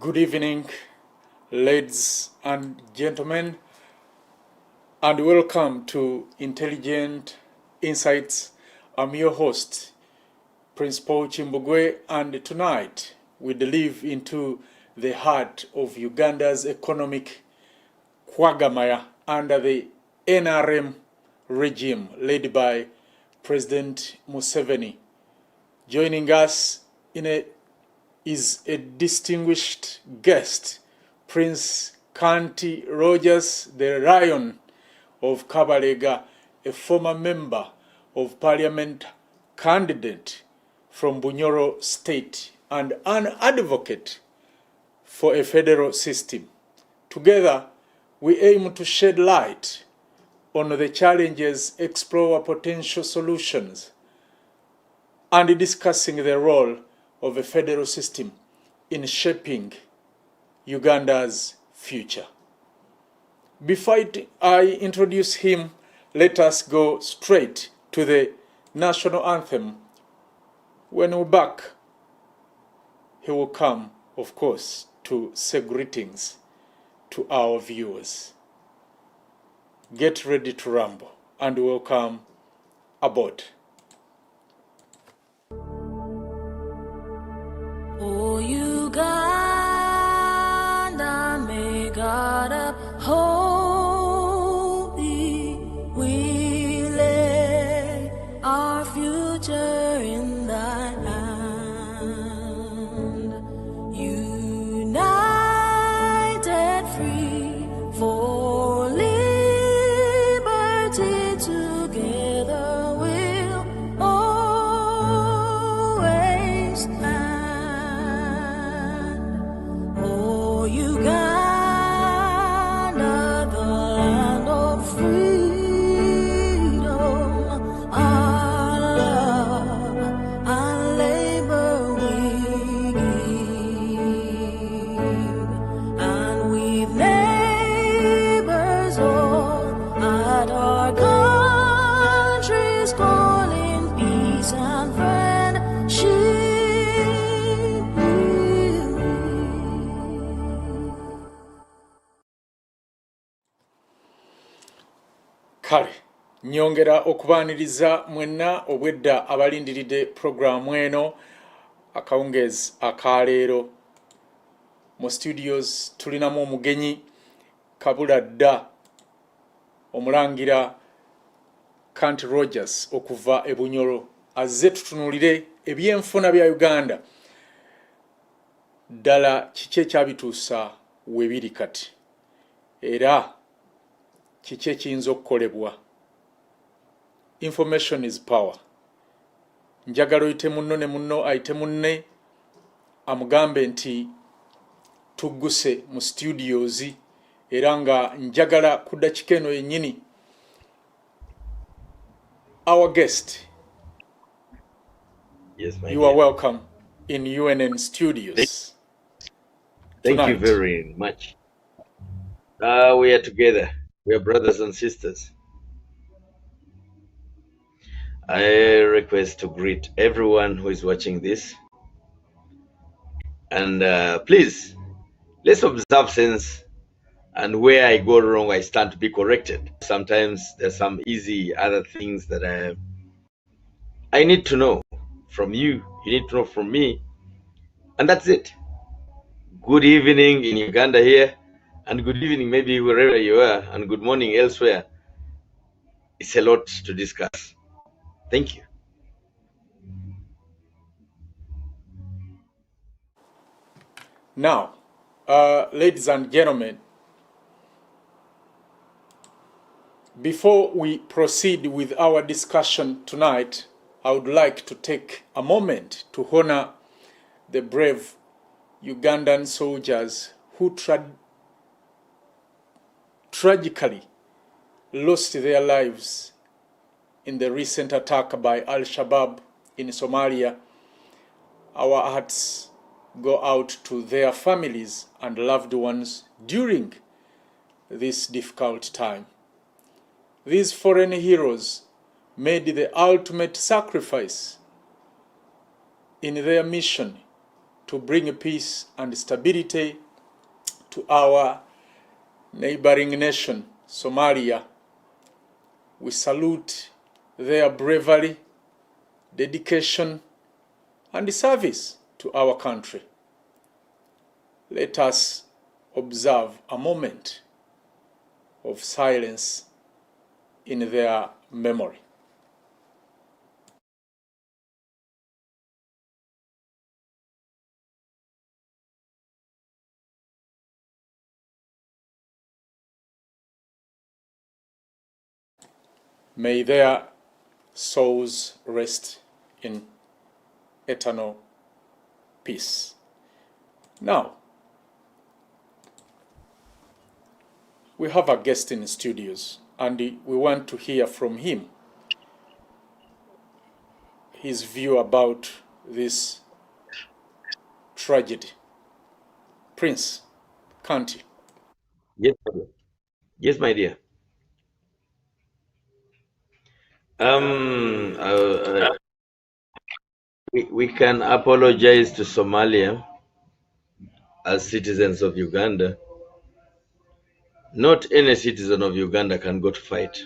Good evening, ladies and gentlemen, and welcome to Intelligent Insights. I'm your host, Prince Paul Chimbugwe, and tonight we delve into the heart of Uganda's economic quagmire under the NRM regime led by President Museveni. Joining us is a distinguished guest, Prince Kanti Rogers, the Lion of Kabalega, a former member of parliament candidate from Bunyoro State and an advocate for a federal system. Together, we aim to shed light on the challenges, explore potential solutions, and discussing the role of a federal system in shaping Uganda's future. Before I introduce him, let us go straight to the national anthem. When we're back, he will come, of course, to say greetings to our viewers. Get ready to rumble and welcome aboard. Oh, Uganda, may God uphold thee. We lay our future in thy hand. United, free, for liberty, together we'll always stand. Oh, Uganda, the land of freedom, our love and labor we give, and we've neighbors all at our country's calling, peace and friendship. Kale, nyongera okubaaniriza mwenna obwedda abalindiridde programu eno akawungeezi akaleero. Mu studios tulinamu omugenyi kabula dda omulangira Kanti Rogers okuva e Bunyoro azze tutunulire ebyenfuna bya Uganda. Ddala kiki ekyabituusa we biri kati era kiki ekiyinza okukolebwa. Information is power. Njagala oyite munno ne munno ayite munne amugambe nti tugguse mu studios era nga njagala ku ddakiika eno yennyini our guest. Yes, my You dear. are welcome in UNN studios. Thank you tonight. very much. We are together. We are brothers and sisters. I request to greet everyone who is watching this. And please, let's observe sense. And where I go wrong, I stand to be corrected. Sometimes there's some easy other things that I need to know from you. You need to know from me. And that's it. Good evening in Uganda here. And good evening maybe wherever you are. And good morning elsewhere. It's a lot to discuss. Thank you. Now, ladies and gentlemen, before we proceed with our discussion tonight, I would like to take a moment to honor the brave Ugandan soldiers who tragically lost their lives in the recent attack by Al-Shabaab in Somalia. Our hearts go out to their families and loved ones during this difficult time. These foreign heroes made the ultimate sacrifice in their mission to bring peace and stability to our neighboring nation, Somalia. We salute their bravery, dedication, and service to our country. Let us observe a moment of silence in their memory. May their souls rest in eternal peace. Now, we have a guest in the studios, and we want to hear from him his view about this tragedy. Prince Kanti. Yes, my dear. Yes, my dear. We can apologize to Somalia as citizens of Uganda. Not any citizen of Uganda can go to fight.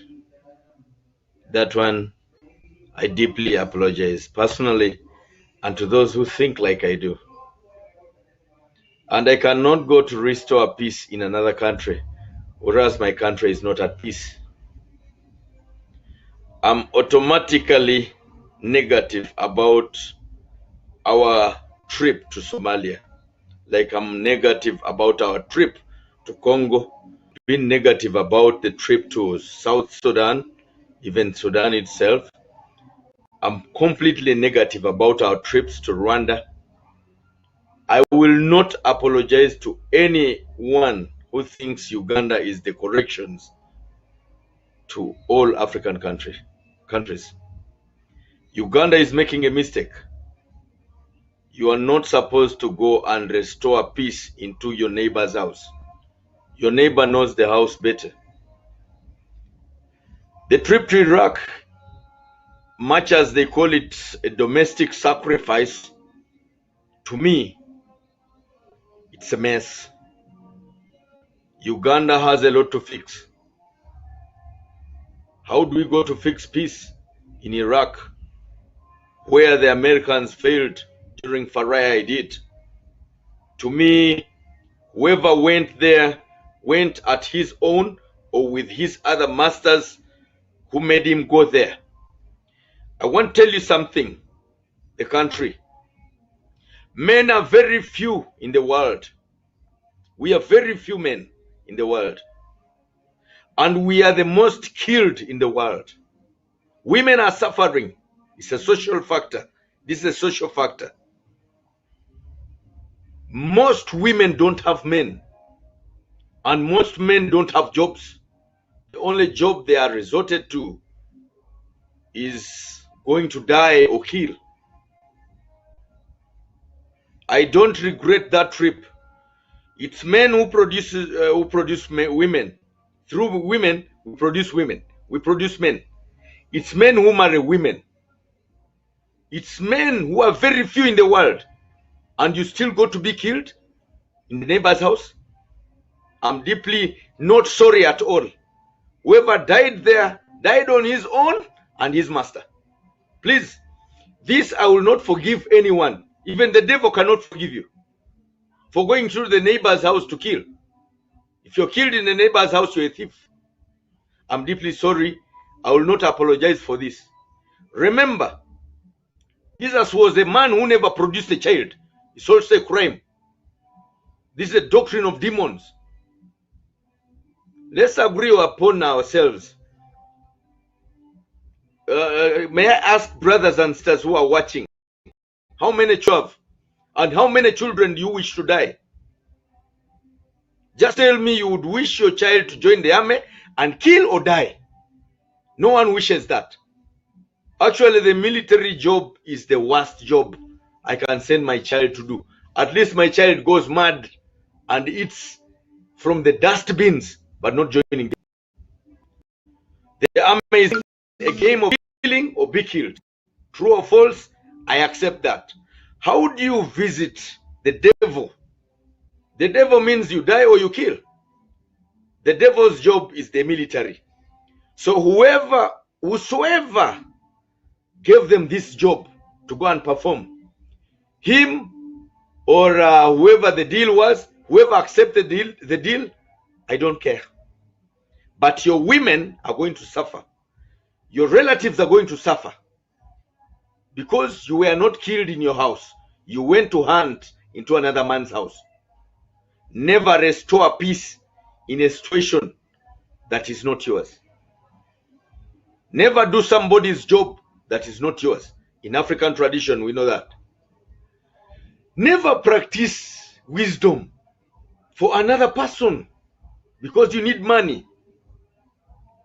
That one, I deeply apologize personally and to those who think like I do. And I cannot go to restore peace in another country, whereas my country is not at peace. I'm automatically negative about our trip to Somalia. Like I'm negative about our trip to Congo, being negative about the trip to South Sudan, even Sudan itself. I'm completely negative about our trips to Rwanda. I will not apologize to anyone who thinks Uganda is the corrections to all African countries. Uganda is making a mistake. You are not supposed to go and restore peace into your neighbor's house. Your neighbor knows the house better. The trip to Iraq, much as they call it a domestic sacrifice, to me, it's a mess. Uganda has a lot to fix. How do we go to fix peace in Iraq, where the Americans failed during Farai did? To me, whoever went there went at his own or with his other masters who made him go there. I want to tell you something, the country. Men are very few in the world. We are very few men in the world. And we are the most killed in the world. Women are suffering. It's a social factor. This is a social factor. Most women don't have men. And most men don't have jobs. The only job they are resorted to is going to die or kill. I don't regret that trip. It's men who produce women. Through women, we produce women. We produce men. It's men who marry women. It's men who are very few in the world. And you still go to be killed in the neighbor's house? I'm deeply not sorry at all. Whoever died there died on his own and his master. Please, this I will not forgive anyone. Even the devil cannot forgive you for going through the neighbor's house to kill. If you're killed in the neighbor's house, you're a thief. I'm deeply sorry. I will not apologize for this. Remember, Jesus was a man who never produced a child. It's also a crime. This is a doctrine of demons. Let's agree upon ourselves. May I ask brothers and sisters who are watching, how many you have? And how many children do you wish to die? Just tell me you would wish your child to join the army and kill or die. No one wishes that. Actually, the military job is the worst job I can send my child to do. At least my child goes mad and eats from the dustbins, but not joining them. The army is a game of killing or be killed. True or false, I accept that. How do you visit the devil. The devil means you die or you kill. The devil's job is the military. So whosoever gave them this job to go and perform, him or whoever the deal was, whoever accepted the deal, I don't care. But your women are going to suffer. Your relatives are going to suffer. Because you were not killed in your house. You went to hunt into another man's house. Never restore peace in a situation that is not yours. Never do somebody's job that is not yours. In African tradition, we know that. Never practice wisdom for another person because you need money.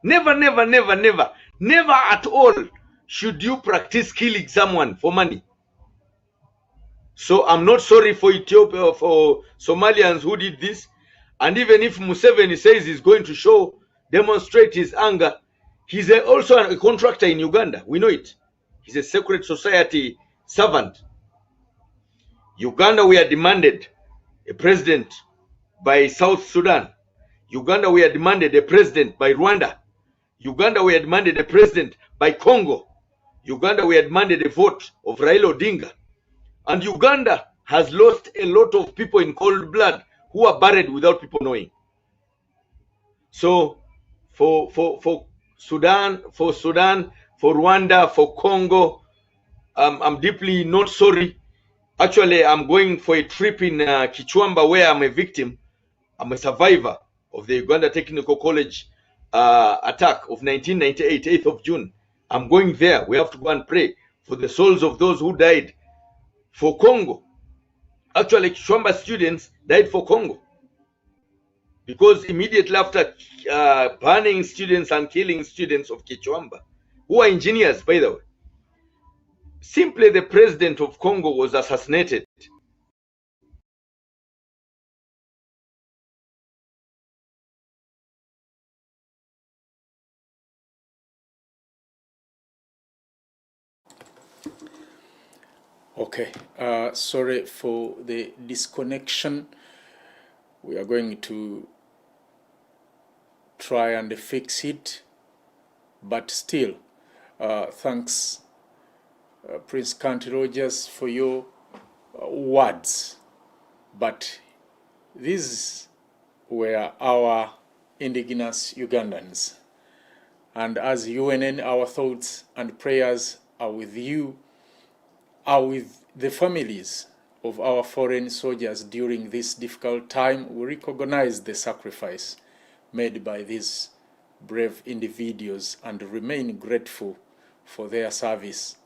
Never, never, never, never, never at all should you practice killing someone for money. So I'm not sorry for Ethiopia, for Somalians who did this. And even if Museveni says he's going to demonstrate his anger, he's also a contractor in Uganda. We know it. He's a secret society servant. Uganda, we are demanded a president by South Sudan. Uganda, we are demanded a president by Rwanda. Uganda, we are demanded a president by Congo. Uganda, we are demanded a vote of Raila Odinga. And Uganda has lost a lot of people in cold blood who are buried without people knowing. So for Sudan, for Rwanda, for Congo, I'm deeply not sorry. Actually, I'm going for a trip in Kichwamba where I'm a victim. I'm a survivor of the Uganda Technical College attack of 1998, 8th of June. I'm going there. We have to go and pray for the souls of those who died for Congo. Actually, Kichwamba students died for Congo. Because immediately after banning students and killing students of Kichwamba, who are engineers, by the way, simply the president of Congo was assassinated. Okay, sorry for the disconnection. We are going to try and fix it, but still, thanks Prince Kanti Rogers for your words. But these were our indigenous Ugandans. And as UNN, our thoughts and prayers are with you, are with the families of our foreign soldiers during this difficult time. We recognize the sacrifice made by these brave individuals and remain grateful for their service.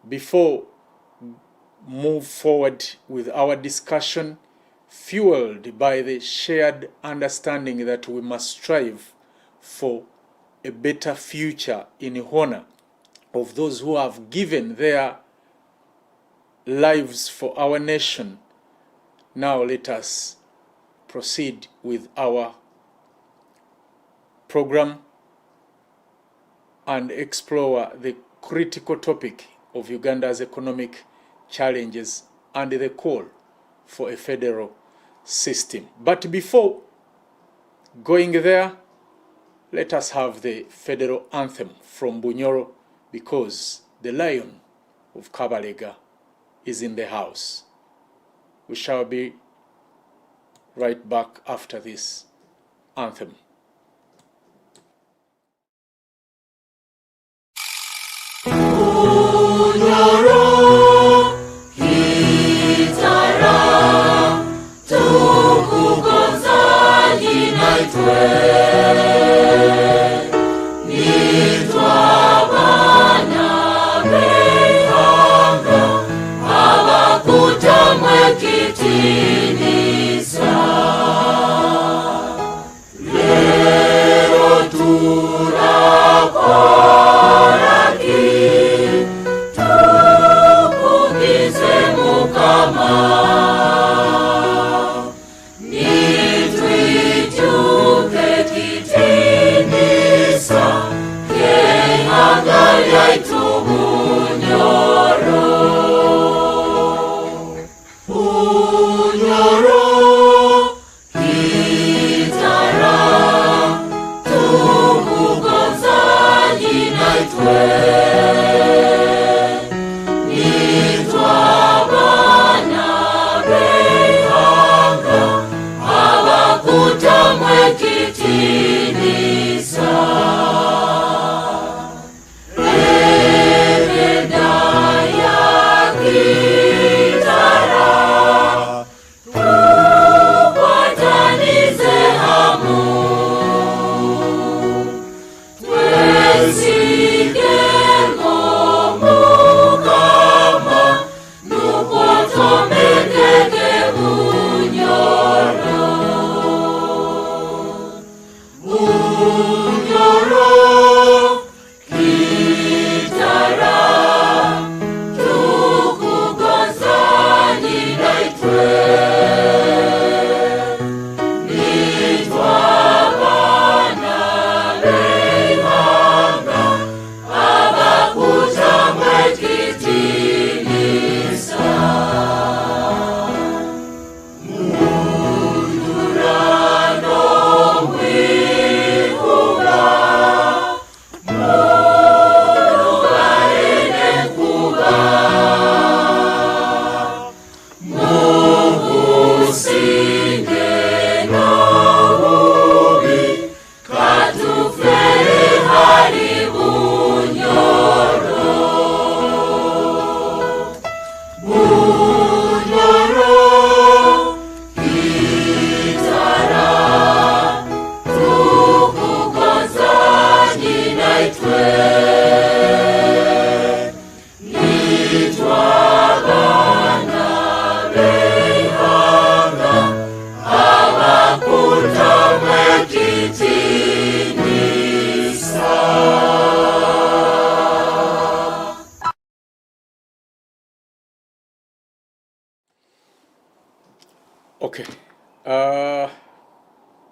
Before move forward with our discussion, fueled by the shared understanding that we must strive for a better future in honor of those who have given their lives for our nation. Now let us proceed with our program and explore the critical topic of Uganda's economic challenges and the call for a federal system. But before going there, let us have the federal anthem from Bunyoro, because the Lion of Kabalega is in the house. We shall be right back after this anthem. Nitwijuke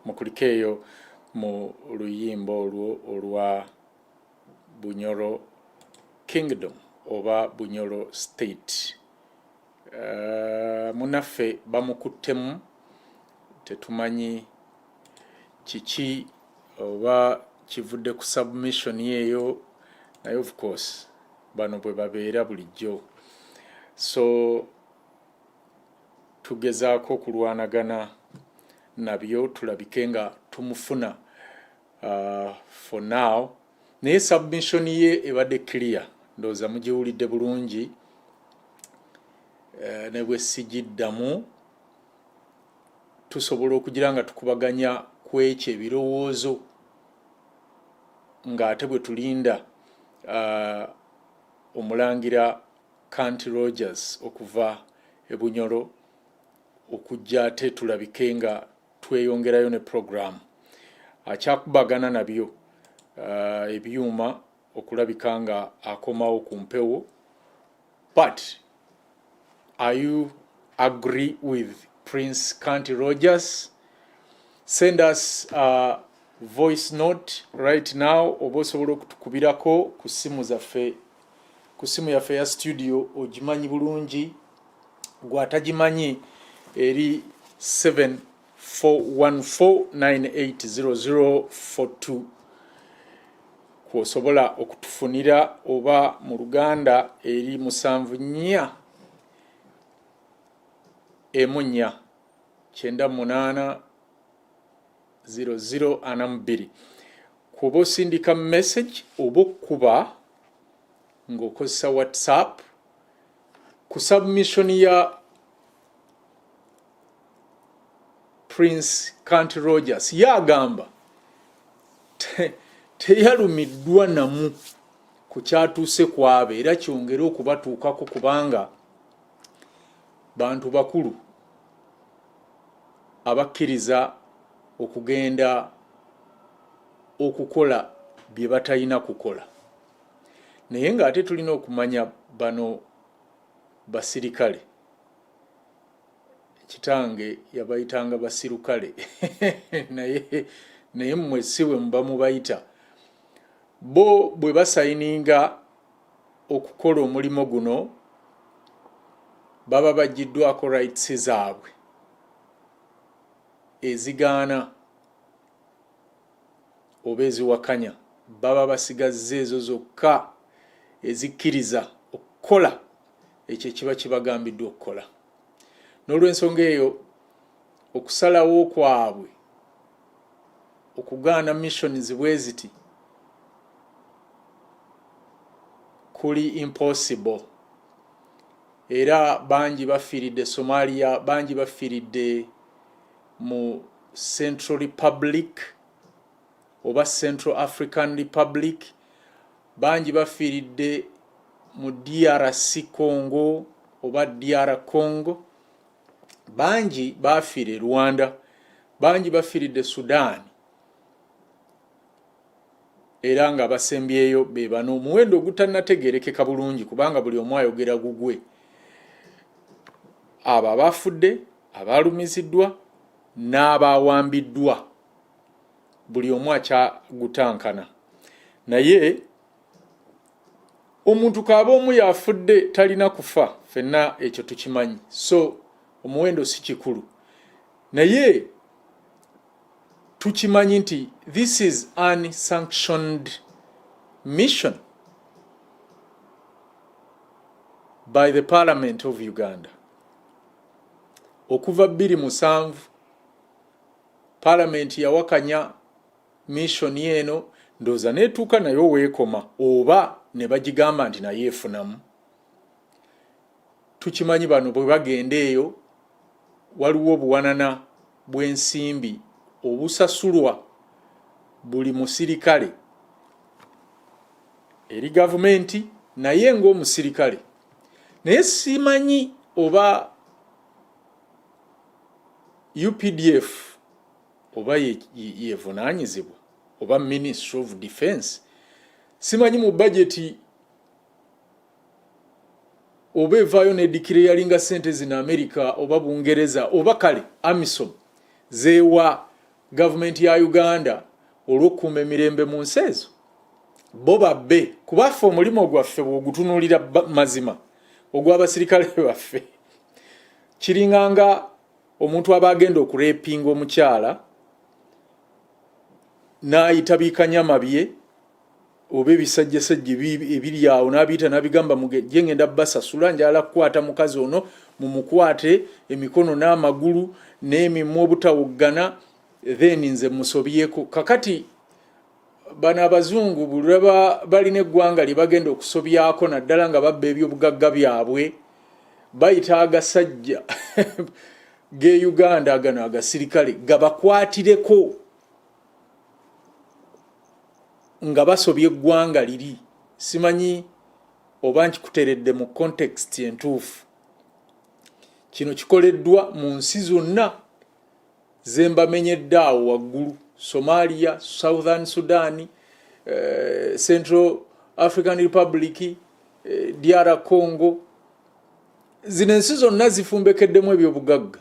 mukulika eyo mu luyimba olwo olwa Bunyoro Kingdom oba Bunyoro State. Munaffe bamukuttemu, tetumanyi kiki oba kivudde ku submission eyo, naye of course bano bwe babeera bulijjo. So tugezaako kulwanagana nabyo tulabike nga tumufuna for now, naye submission ye ebadde clear, ndowooza mugiwulidde bulungi. Ne bwe sigiddamu tusobola okugira nga tukubaganya ku ekyo ebirowoozo ng'ate bwe tulinda omulangira Kanti Rogers okuva e Bunyoro okujja ate tulabike nga tweyongerayo ne program. Akyakubagana nabyo ebyuma okulabika nga akomawo ku mpewo. But are you agree with Prince Kanti Rogers? Send us a voice note right now. Oba osobola okutukubirako ku simu zaffe, ku simu yaffe ya studio, ogimanyi bulungi. Gwatagimanyi eri 7414980042 kwosobola okutufunira, oba mu Luganda eri 7414980042. Kuba osindika message oba okuba ng'okozesa WhatsApp ku submission ya Prince Kanti Rogers. Yagamba teyalumiddwa namu ku kyatuuse kwabe, era kyongera okubatuukako kubanga bantu bakulu abakkiriza okugenda okukola bye batalina kukola. Naye ng'ate tulina okumanya bano basirikale, kitange yabayitanga basirukale naye mmwe si bwe muba mubayita. Bo bwe basayininga okukola omulimo guno baba bagiddwako rights zaabwe ezigaana oba eziwakanya, baba basigazza ezo zokka ezikkiriza okukola ekyo kiba kibagambiddwa okukola. N'olw'ensonga eyo okusalawo kwabwe okugaana missions bwe ziti kuli impossible. Era bangi bafiiridde Somalia, bangi bafiiridde mu Central Republic oba Central African Republic, bangi bafiiridde mu DRC Congo oba DR Congo, bangi bafiire Rwanda, bangi bafiiridde Sudan. Era nga basembyeyo be bano omuwendo ogutannategeerekeka bulungi kubanga buli omu ayogera gugwe. Abo abafudde, abalumiziddwa n'abawambiddwa, buli omu akyagutankana. Naye omuntu kaaba omu yafudde talina kufa, ffenna ekyo tukimanyi, so omuwendo si kikulu. Naye tukimanyi nti this is unsanctioned mission by the Parliament of Uganda. Okuva 2007 Parliament yawakanya mission eno, ndoza netuuka nayo weekoma oba ne bagigamba nti naye efunamu. Tukimanyi bano bwe bagenda eyo waliwo obuwanana bw'ensimbi obusasulwa buli musirikale eri gavumenti naye ng'omusirikale. Naye simanyi oba UPDF oba yevunaanyizibwa oba Ministry of Defense, simanyi mu budget oba evaayo ne declaringa sente zina America oba Bungereza oba kale AMISOM zeewa gavumenti ya Uganda olw'okukuuma emirembe mu nsi ezo bo babbe kubaffe omulimu gwaffe bw'ogutunuulira mazima ogw'abasirikale baffe kiringanga omuntu aba agenda okureepinga omukyala n'ayita biikanyama bye oba ebisajjasajja ebiri awo n'abiyita n'abigamba mugejje ngenda basasula njala kukwata mukazi ono mumukwate emikono n'amagulu n'emimwa obutawoggana then nze musobyeko kakati bano abazungu bulaba balina eggwanga lye bagenda okusobyako naddala nga babba ebyobugagga byabwe bayita agasajja ge Uganda gano agasirikale gabakwatireko nga basobye eggwanga liri simanyi oba nkikuteredde mu context entuufu kino kikoleddwa mu nsi zonna zembamenyedde awo waggulu Somalia, Southern Sudan, Central African Republic, DR Congo. Zino ensi zonna zifumbekeddemu ebyobugagga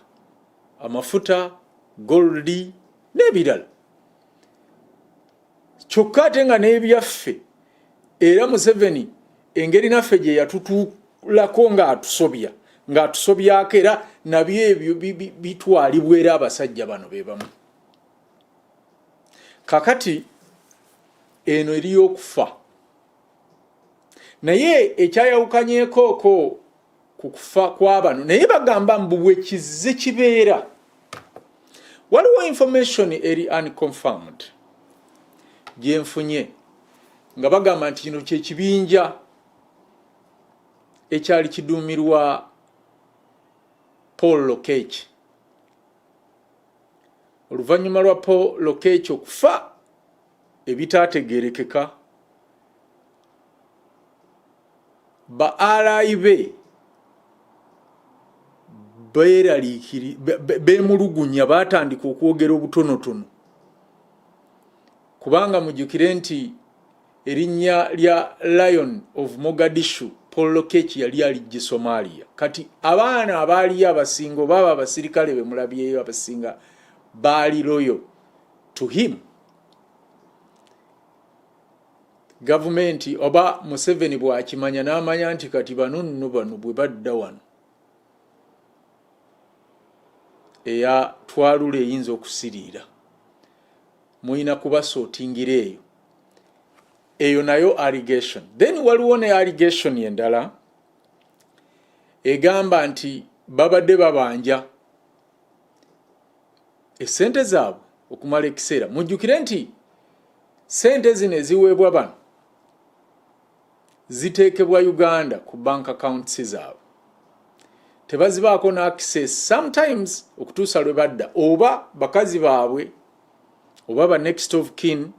amafuta goldi n'ebirala kyokka ate nga n'ebyaffe era Museveni engeri naffe gye yatutuulako ng'atusobyako era nabyo ebyo bitwalibwa era abasajja bano be bamu kakati eno eri y'okufa naye ekyayawukanyeekooko ku kufa kw'abano naye bagamba mbu bwe kizze kibeera waliwo information eri unconfirmed gyenfunye nga bagamba nti kino kyekibinja ekyali kiduumirwa Paul Lokech oluvannyuma lwa Paul Lokech okufa ebitaategeerekeka ba RIB beemulugunya baatandika okwogera obutonotono kubanga mujjukire nti erinnya lya Lion of Mogadishu Paul Lokech yali alijje Somalia kati abaana abaaliyo abasinga baba abasirikale be mulabyeyo abasinga baali loyo to him gavumenti oba Museveni bw'akimanya n'amanya nti kati bano bwe badda wano eya twalula eyinza okusiriira muyina kubasootingira eyo nayo allegation then waliwo ne allegation endala egamba nti babadde babanja esente zaabwe okumala ekiseera mujjukire nti sente zino eziweebwa bano ziteekebwa Uganda ku bank accounts zaabwe tebazibaako na access sometimes okutuusa lwe badda oba bakazi baabwe oba ba next of kin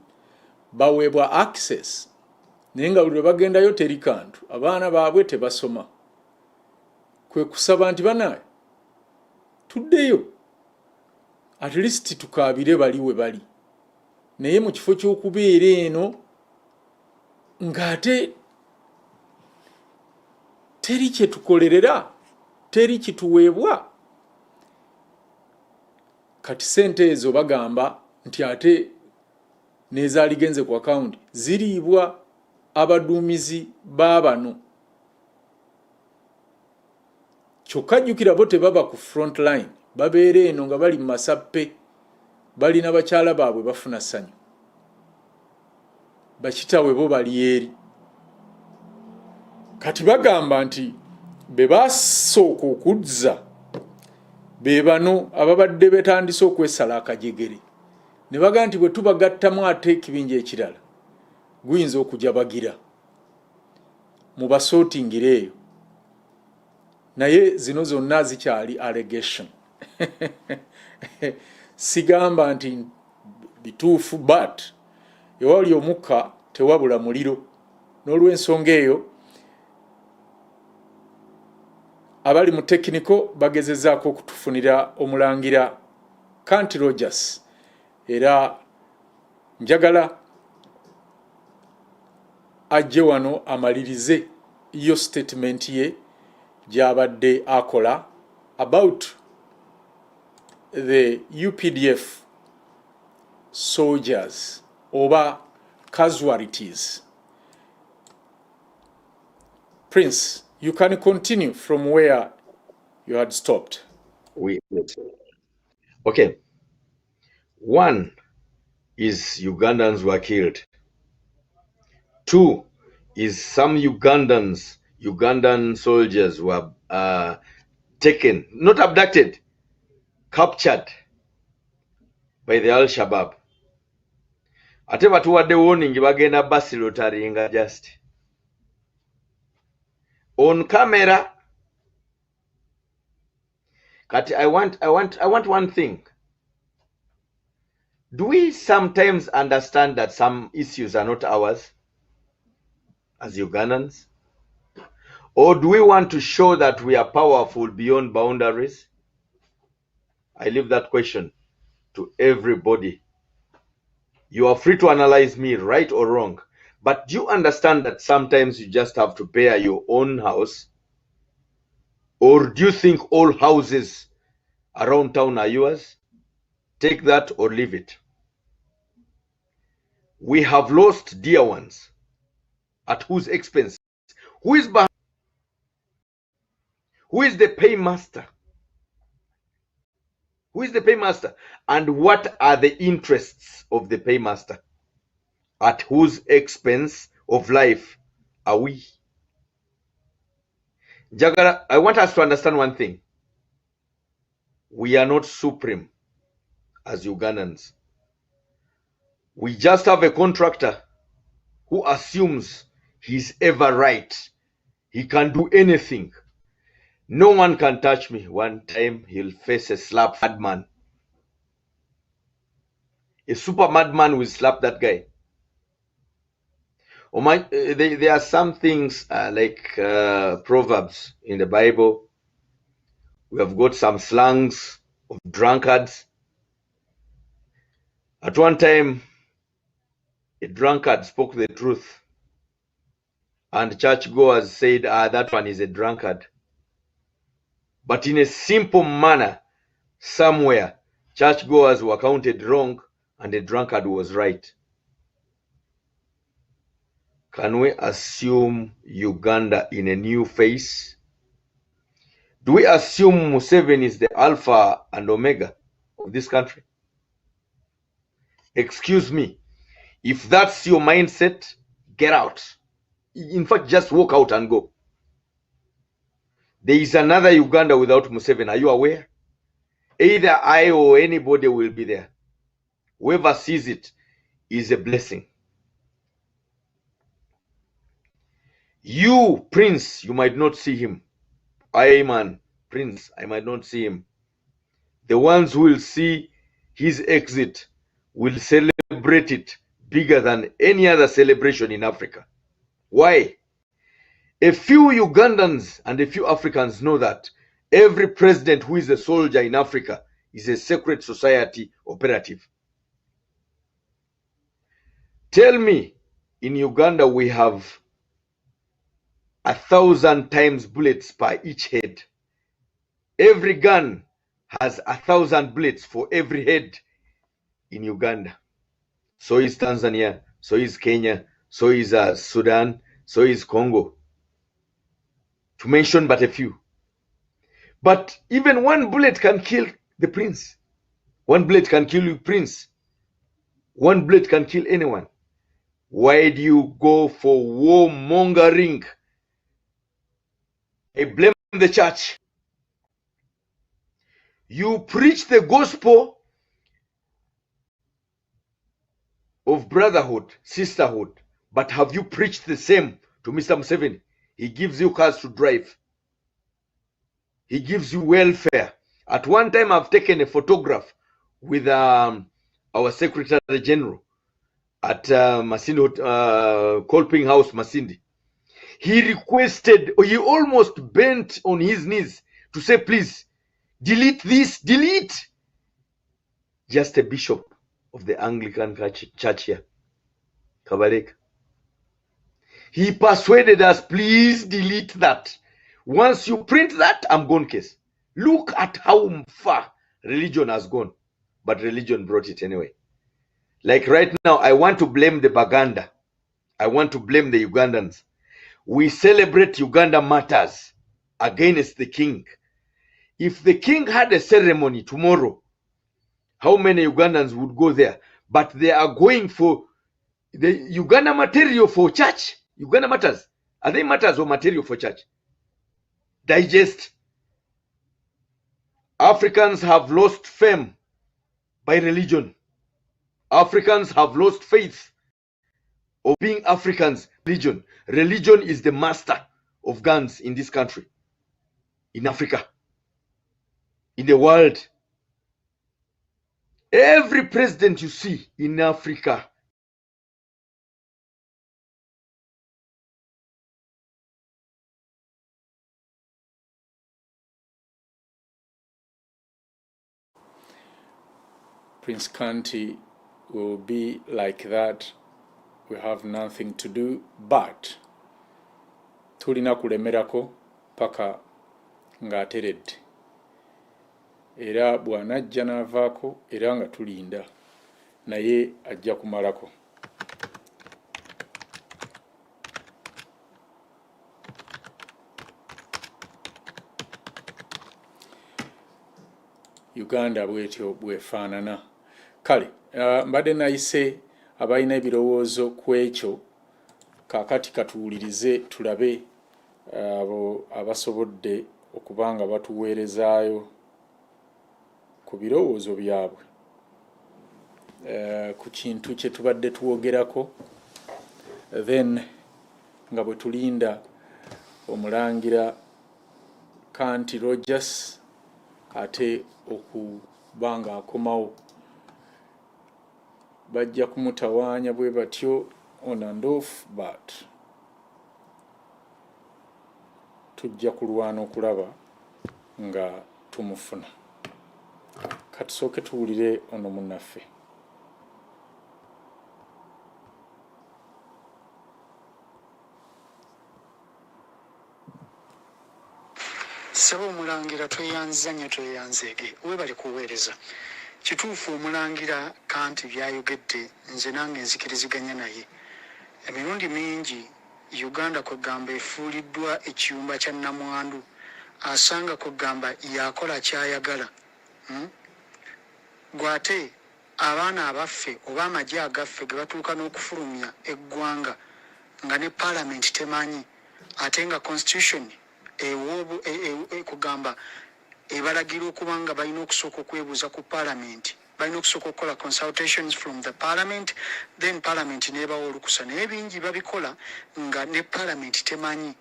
baweebwa access naye nga buli lwe bagendayo teri kantu abaana baabwe tebasoma kwe kusaba nti banaye tuddeyo at least tukaabire bali we bali naye mu kifo ky'okubeera eno ng'ate teri kye tukolerera teri kituweebwa kati sente ezo bagamba nti ate n'ezaaligenze ku akawunti ziriibwa abaduumizi baabano kyokka jjukira bo tebaba ku front line babeera eno nga bali mu masappe balina bakyala baabwe bafuna ssanyu bakitaabwe bo bali eri kati bagamba nti be basooka okuzza be bano ababadde betandise okwesala akajegere ne bagamba nti bwe tubagattamu ate ekibinja ekirala guyinza okujabagira mu basootingira eyo naye zino zonna zikyali allegation sigamba nti bituufu but ewali omukka tewabula muliro n'olw'ensonga eyo abali mu technical bagezezaako okutufunira omulangira Kanti Rogers era njagala ajje wano amalirize yo statement ye gy'abadde akola about the UPDF soldiers oba casualties. Prince, you can continue from where you had stopped. Okay. One is Ugandans were killed. Two is some Ugandan soldiers were taken, not abducted, captured by the Al-Shabaab. Ate batuwadde warning bagenda basirotaringa just on camera. Kati, I want one thing. Do we sometimes understand that some issues are not ours as Ugandans? Or do we want to show that we are powerful beyond boundaries? I leave that question to everybody. You are free to analyze me, right or wrong. But do you understand that sometimes you just have to bear your own house? Or do you think all houses around town are yours? Take that or leave it. We have lost dear ones. At whose expense? Who is behind? Who is the paymaster? Who is the paymaster? And what are the interests of the paymaster? At whose expense of life are we? Jagara, I want us to understand one thing. We are not supreme as Ugandans. We just have a contractor who assumes he's ever right. He can do anything. No one can touch me. One time he'll face a slap madman. A super madman will slap that guy. There are some things like proverbs in the Bible. We have got some slangs of drunkards. At one time, a drunkard spoke the truth, and churchgoers said, that one is a drunkard. But in a simple manner, somewhere, churchgoers were counted wrong, and the drunkard was right. Can we assume Uganda in a new face? Do we assume Museveni is the alpha and omega of this country? Excuse me, if that's your mindset, get out. In fact, just walk out and go. There is another Uganda without Museveni. Are you aware? Either I or anybody will be there. Whoever sees it is a blessing. You, Prince, you might not see him. I, man, Prince, I might not see him. The ones who will see his exit will celebrate it bigger than any other celebration in Africa. Why? A few Ugandans and a few Africans know that every president who is a soldier in Africa is a secret society operative. Tell me, in Uganda we have 1,000 times bullets per each head. Every gun has 1,000 bullets for every head in Uganda. So is Tanzania, so is Kenya, so is Sudan, so is Congo, to mention but a few. But even one bullet can kill the prince. One bullet can kill you, Prince. One bullet can kill anyone. Why do you go for warmongering? I blame the church. You preach the gospel of brotherhood, sisterhood, but have you preached the same to Mr. Museveni? He gives you cars to drive. He gives you welfare. At one time, I've taken a photograph with our Secretary General at Masindi, Kolping House, Masindi. He requested, or he almost bent on his knees to say, please, delete this, delete. Just a bishop of the Anglican Church here, Kabaleka. He persuaded us, please delete that. Once you print that, I'm gone case. Look at how far religion has gone, but religion brought it anyway. Like right now, I want to blame the Baganda. I want to blame the Ugandans. We celebrate Uganda matters against the king. If the king had a ceremony tomorrow, how many Ugandans would go there? But they are going for the Uganda material for church. Uganda matters. Are they matters or material for church? Digest. Africans have lost fame by religion. Africans have lost faith of being Africans. Religion is the master of guns in this country, in Africa, in the world. Every president you see in Africa Prince Kanti will be like that. We have nothing to do, but tulina kulemerako paka ng'ateredde. Era bw'anajja n'avaako era nga tulinda naye ajja kumalako. Uganda bwetyo bwefaanana. Kale mbadde nayise abalina ebirowoozo ku ekyo, kaakati katuwulirize tulabe abo abasobodde okuba nga batuweerezaayo ku birowoozo byabwe ku kintu kye tubadde tuwogerako, then nga bwe tulinda omulangira Kanti Rogers ate okuba nga akomawo. Bajja kumutawaanya bwe batyo on and off, but tujja kulwana okulaba nga tumufuna. Katusooke tuwulire ono munnaffe. Sabo omulangira tweyanzanya tweyanzeege webali kuweereza. Kituufu omulangira Kanti byayogedde nze nange nzikiriziganya naye. Emirundi mingi Uganda kwegamba efuuliddwa ekiyumba kya nnamwandu asanga kwegamba yakola kyayagala. Gwate abaana abaffe oba amagye agaffe ge batuuka n'okufulumya eggwanga nga ne parliament temanyi ate nga constitution kugamba ebalagira okuba nga balina okusooka okwebuuza ku parliament, balina okusooka okukola consultations from the parliament, then parliament neebawa olukusa. Naye bingi babikola nga ne parliament temanyi,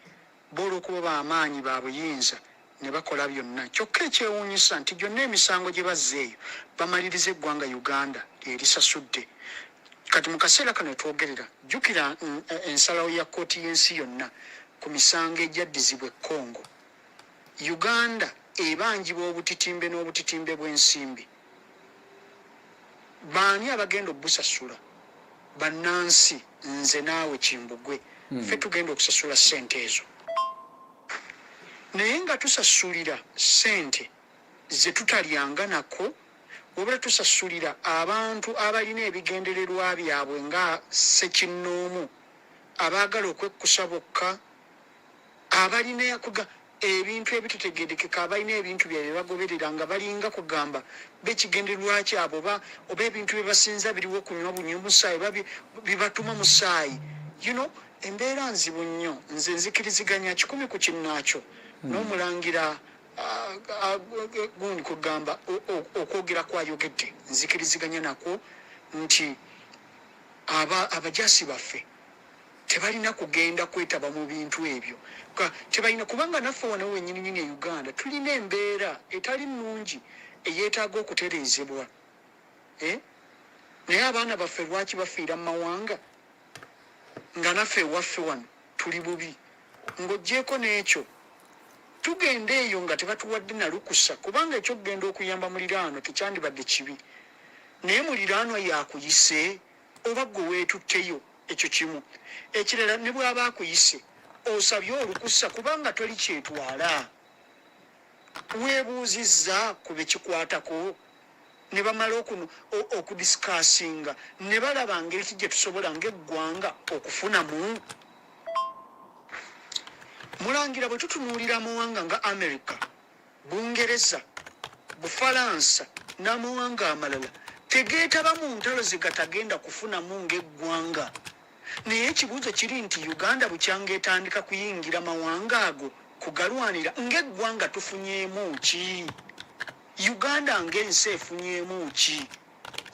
boolwa okuba b'amaanyi ba buyinza ne bakola byonna. Kyokka ekyewuunyisa nti gyonna emisango gye bazza eyo bamaliriza eggwanga Uganda erisasudde. Kati mu kaseera kano twogerera, jjukira ensalawo ya kkooti y'ensi yonna ku misango egyaddizibwa Congo. Uganda ebanjibwa obutitimbe n'obutitimbe bw'ensimbi. Baani abagenda obusasula? Bannansi, nze naawe Kimbugwe. Ffe tugenda okusasula ssente ezo. Naye nga tusasulira ssente ze tutalyanga nako, wabula tusasulira abantu abalina ebigendererwa byabwe nga ssekinnoomu, abaagala okwekkusa bokka, abalina yakuga ebintu ebitutegerekeka, abalina ebintu byabwe bagoberera nga balinga kugamba bekigendererwa kyabo oba ebintu bye basinza biriwo okunywa bunywa musaayi bibatuma musaayi. Embeera nzibu nnyo. Nze nzikiriziganya 100 ku kinnaakyo n'omulangira gundi kugamba okwogera kwayogedde, nzikiriziganya nako nti abajasi baffe tebalina kugenda kwetaba mu bintu ebyo. Tebalina kubanga naffe wano wennyini e Uganda tulina embeera etali nnungi eyeetaaga okutereezebwa. Naye abaana baffe lwaki bafiira mu mawanga nga naffe ewaffe wano tuli bubi? Ng'oggyeko n'ekyo tugenda eyo nga tebatuwadde na lukusa, kubanga ekyokugenda okuyamba muliraano tekyandibadde kibi. Naye muliraano yakuyise oba gwe weetutteyo, ekyo kimu. Ekirala ne bw'aba akuyise osabye olukusa kubanga toli kyetwala. weebuuzizza ku bekikwatako ne bamala okudisikasinga ne balaba ngeri ki gye tusobola ng'eggwanga okufunamu. Mulangira bwe tutunuulira amawanga nga America, Bungereza, Bufalansa n'amawanga amalala tegeetaba mu ntalo ze gatagenda kufunamu ng'eggwanga. Naye ekibuuzo kiri nti Uganda bukyanga etandika kuyingira mawanga ago kugalwanira ng'eggwanga tufunyeemu ki? Uganda ng'ensi efunyeemu ki?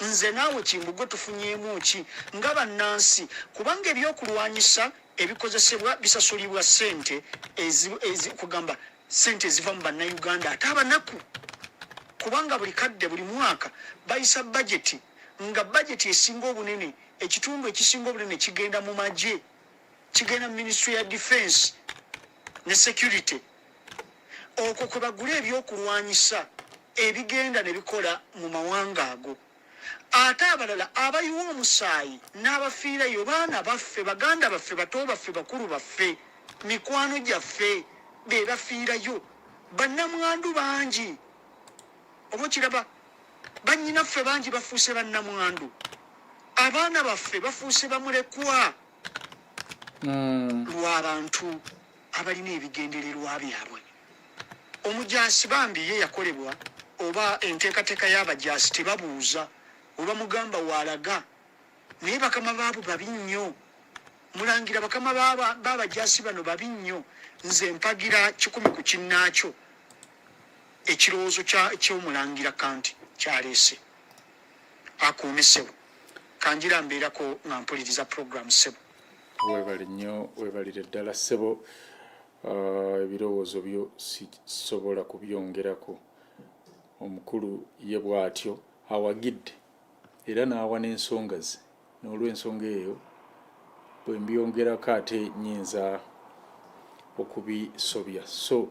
Nze naawe Kimbugwe tufunyeemu ki nga bannansi? Kubanga ebyokulwanyisa ebikozesebwa bisasulibwa ssente kugamba ssente eziva mu bannayuganda ate abanaku. Kubanga buli kadde buli mwaka bayisa bajeti, nga bajeti esinga obunene, ekitundu ekisinga obunene kigenda mu magye, kigenda mu Ministry ya Defense ne Security. Okwo kwe bagula ebyokulwanyisa ebigenda ne bikola mu mawanga ago. Ate abalala abayiwa omusaayi n'abafiirayo baana baffe, baganda baffe, bato baffe, bakulu baffe, mikwano gyaffe be bafiirayo. Bannamwandu bangi, oba kiraba bannyinaffe bangi bafuuse bannamwandu, abaana baffe bafuuse bamulekwa lw'abantu abalina ebigendererwa byabwe. Omujaasi bambi ye yakolebwa oba enteekateeka y'abajaasi tebabuuza oba mugamba waalaga, naye bakama baabo babi nnyo. Mulangira bakama b'abajaasi bano babi nnyo. Nze mpagira 10 ku kinnaakyo ekirowoozo ky'omulangira Kanti kyaleese. Akuume ssebo, kanjira mbeerako nga mpuliriza puroguramu ssebo. Weebale nnyo, weebalire ddala ssebo. Ebirowoozo byo sisobola kubyongerako. Omukulu ye bw'atyo awagidde era n'awa n'ensonga ze, n'olw'ensonga eyo bwe mbyongerako ate nnyinza okubisobya. So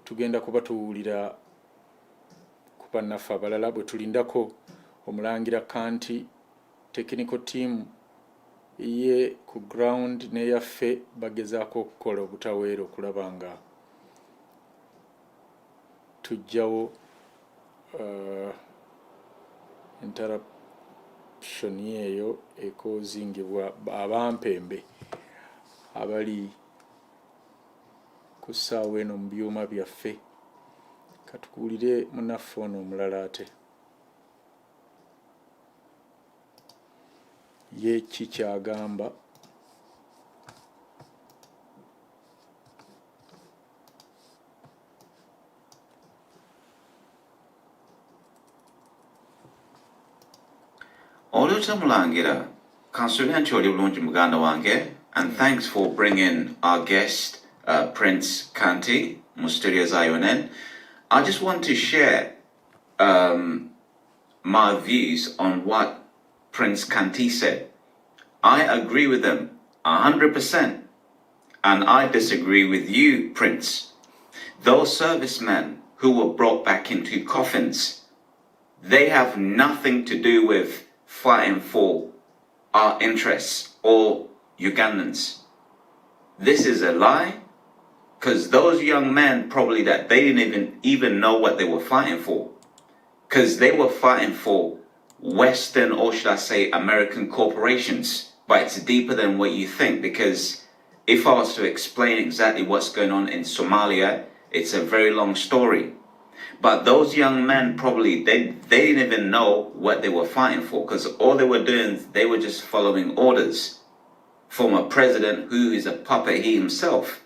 tugenda kuba tuwulira ku bannaffe abalala bwe tulindako omulangira Kanti, technical team ye ku ground n'eyaffe bagezaako okukola obutaweera okulaba nga tujjawo interruption eyo ekoozingibwa abampembe abali ku ssaawa eno mu byuma byaffe. Katukuulire munnaffe ono omulala ate ye ki kyagamba. Olutya Mulangira, Kansulanti oli bulungi muganda wange, and thanks for bringing our guest, Prince Kanti, mu studio za UNN. I just want to share my views on what Prince Kanti said. I agree with him 100%, and I disagree with you, Prince. Those servicemen who were brought back into coffins, they have nothing to do with fighting for our interests or Ugandans. This is a lie, because those young men probably that they didn't even know what they were fighting for, because they were fighting for Western, or should I say American corporations. But it's deeper than what you think, because if I was to explain exactly what's going on in Somalia, it's a very long story. But those young men probably, they didn't even know what they were fighting for, because all they were doing, they were just following orders from a president who is a puppet, he himself,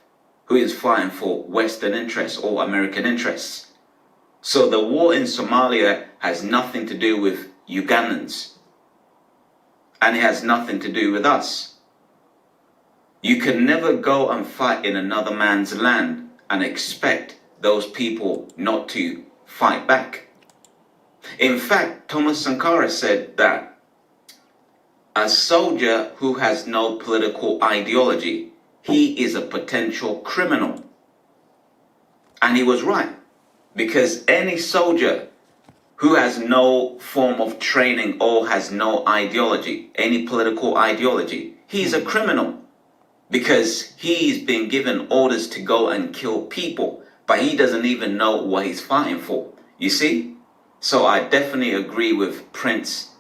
who is fighting for Western interests or American interests. So the war in Somalia has nothing to do with Ugandans, and it has nothing to do with us. You can never go and fight in another man's land and expect those people not to fight back. In fact, Thomas Sankara said that a soldier who has no political ideology, he is a potential criminal. And he was right, because any soldier who has no form of training or has no ideology, any political ideology, he's a criminal, because he's been given orders to go and kill people but he doesn't even know what he's fighting for. You see? So I definitely agree with Prince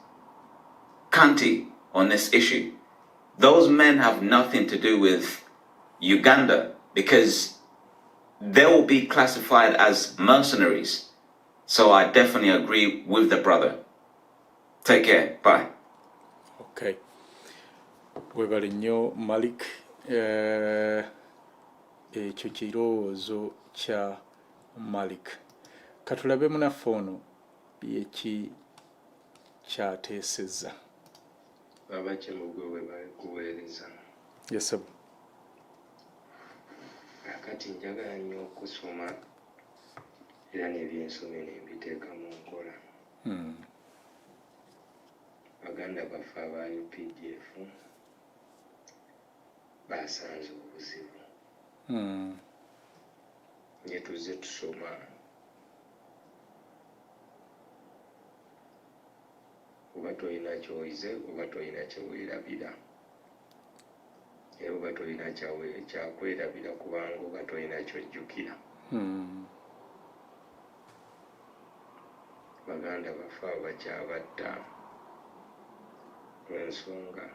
Kanti on this issue. Those men have nothing to do with Uganda because they will be classified as mercenaries. So I definitely agree with the brother. Take care. Bye. Okay. Webale nnyo Malik. Ekyo kirowoozo kya Malik. Katulabe munaffe ono yeki kyateesezza. Baba kyemugwe bwe bali kuweereza. Yes sir. Akati njagala nnyo okusoma era n'ebyensome ne mbiteeka mu nkola. Baganda baffe aba UPDF basanze obuzibu. Nye tuzze tusoma oba tolina kyoyize oba tolina kyeweerabira era oba tolina kyakwerabira kubanga oba tolina kyojjukira. Baganda baffe abo bakyabatta lw'ensonga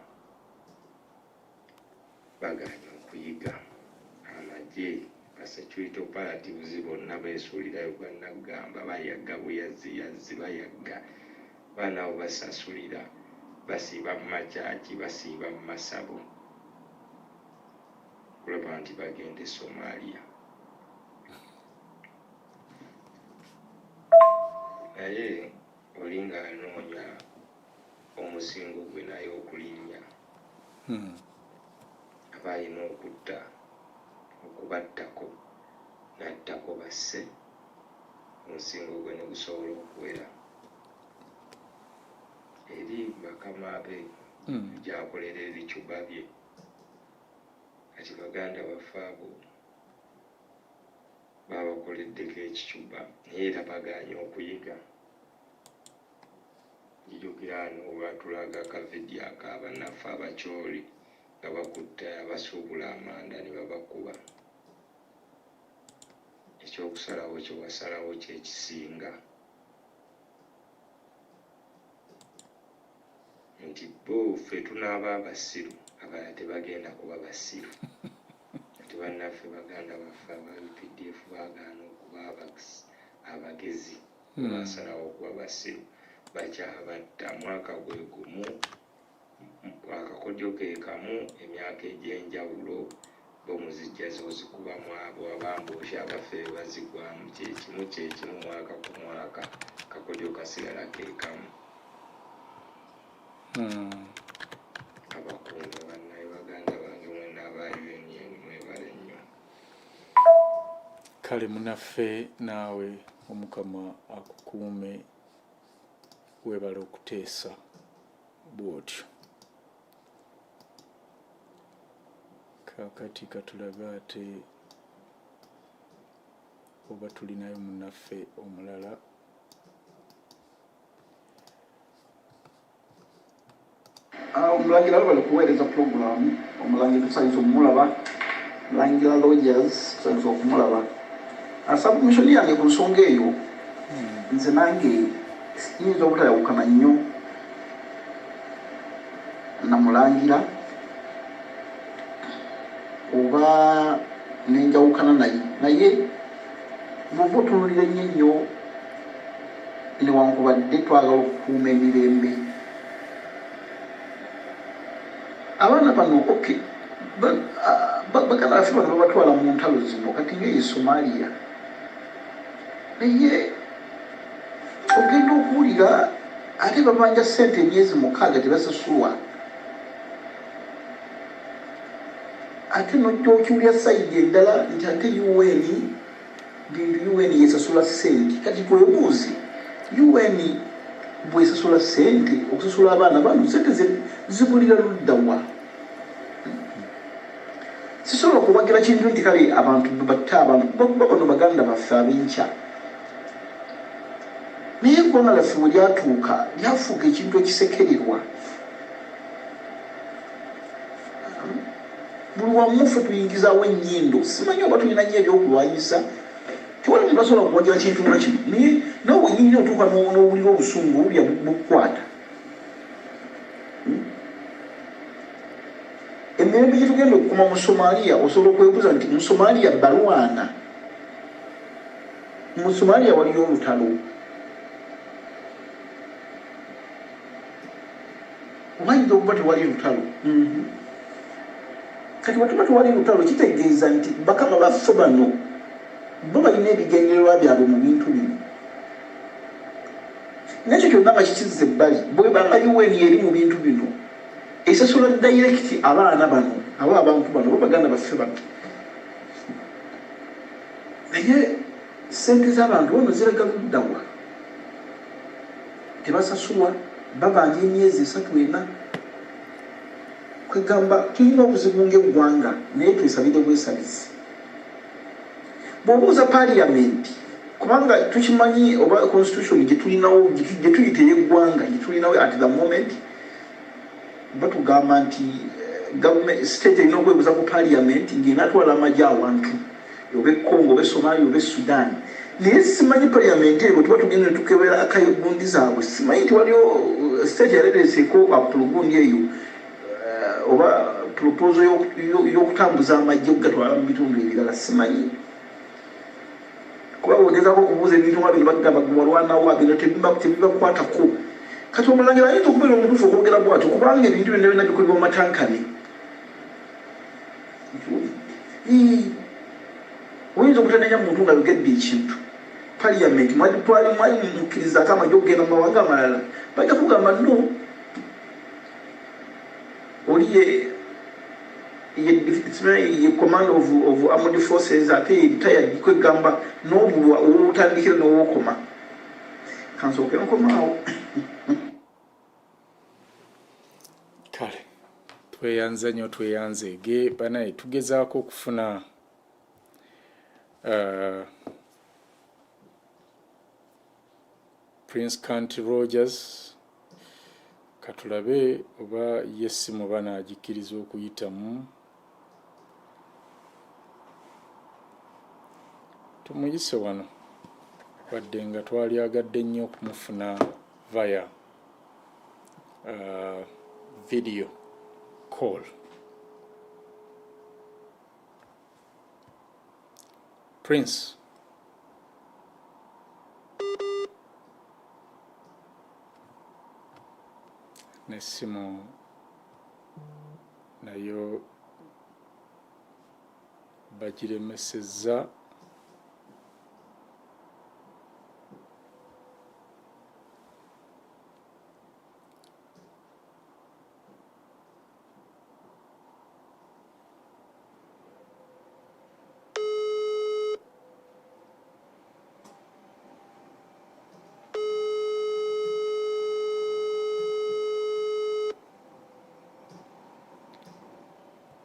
bagaanye okuyiga amagye security operatives bonna beesuulirayo bannagamba bayagga buyazzi bayagga baana abo basasulira basiiba mu makyaki basiiba mu masabo kulaba nti bagende Somalia. Naye olinga anoonya omusingo gwe naye okulinnya aba alina okutta okubattako n'attako basse omusingo gwe ne gusobola okuwera eri bakama be gyakolera ebicuba bye. Kati baganda baffe abo babakoleddeko ekicuba naye era bagaanye okuyiga. Jjukira ano batulaga akavidiyo ak'abannaffe abakyoli nga bakutta abasuubula amanda ne babakuba. Ekyokusalawo kye wasalawo kyekisinga nti bo ffe tunaaba abasiru abalala tebagenda kuba basiru. Kati bannaffe baganda baffe aba UPDF baagaana okuba abagezi basalawo okuba basiru bakyabatta. Mwaka gwe gumu akakodyo ke kamu emyaka egy'enjawulo bomuzijja zozikubamu abo abambuusha abaffe bazigwamu kyekimu mwaka ku mwaka akakodyo kasigala ke kamu. Abakungu bannaye baganda bange mwenna abayuenyen mwebale nnyo. Kale munaffe naawe Omukama akukuume weebale okuteesa bw'otyo. Kaakati katulabe ate oba tulinayo munaffe omulala. Omulangira bali kuweereza puroguramu omulangira tusanyusa okumulaba Mulangira Rogers tusanyusa okumulaba. Submission yange ku nsonga eyo nze nange yinza obutayawukana nnyo na Mulangira oba nenjawukana naye bw'oba otunulira ennyo newankubadde twagala okukuuma emirembe. Abaana bano okay baganda baffe bano babatwala mu ntalo zino kati ng'eyo Somalia naye ogenda okuwulira ate babanja ssente emyezi 6 tebasasulwa ate nojja okiwulira sayidi endala nti ate UN yesasula ssente. Kati twebuuze UN bwesasula ssente okusasula abaana bano ssente zibulira luddawa? Sisobola okuwagira kintu nti kale abantu batta abantu bano baganda baffe ab'enkya naye eggwanga laffe bwe lyatuuka lyafuuka ekintu ekisekererwa. Buli wamu ffe tuyingizaawo ennyindo simanyi oba tulina nnyo ebyokulwanyisa omuntu asobola okuwagira kintu nga kino naye nawe wenyini otuuka n'owulira obusungu obulya bukukwata. Emirembe gye tugenda okukuma mu Somalia osobola okwebuuza nti mu Somalia balwana, mu Somalia waliyo olutalo, obayinza okuba tewali lutalo. Kati batuba tewali lutalo kitegeeza nti bakama baffe bano bo balina ebigendererwa byabwe mu bintu bino. Nakyo kyonna nga kikizza ebbali bwe bangaliweni eri mu bintu bino esasula direct abaana bano abantu bano bo baganda baffe bano. Naye sente z'abantu bano ziraga luddawa, tebasasulwa, babanja emyezi 3-4. Kwegamba tulina obuzibu ng'eggwanga naye twesabire bwesabizi. Bw'obuuza parliament kubanga tukimanyi oba constitution gye tulinawo gye tuyita ey'eggwanga gye tulinawo at the moment batugamba nti government state erina okwebuuza ku parliament ng'enaatwala amagye awantu oba Congo oba Somalia oba Sudan. Naye simanyi parliament eyo tuba tugenda ne tukebera akayogundi zaabwe, simanyi nti waliwo state yaleeteseeko apulugundi eyo oba proposal y'okutambuza amagye okugatwala mu bitundu ebirala, simanyi. Kuba bw'ogezaako okubuuza ebintu nga bino bagamba walwanawo bino tebibakwatako. Kati omulangira ayinza okubeera omutuufu okwogera bw'atyo kubanga ebintu byonna byonna bikolebwa mu matankane. Oyinza okutenenya muntu nga yogedde ekintu parliament mwali mukkirizaako amagye okugenda mu mawanga amalala, bajja kugamba no oli ye command of armed forces ate retired kwegamba n'obulwa olutandikira n'owokoma kansooke nkomaawo. Kale tweyanze nnyo tweyanzeege banaye tugezaako okufuna Prince Kanti Rogers katulabe oba yessimu banaagikiriza okuyitamu. Tumuyise wano wadde nga twali agadde nnyo okumufuna via video call. Prince. Nessimu nayo bagiremesezza.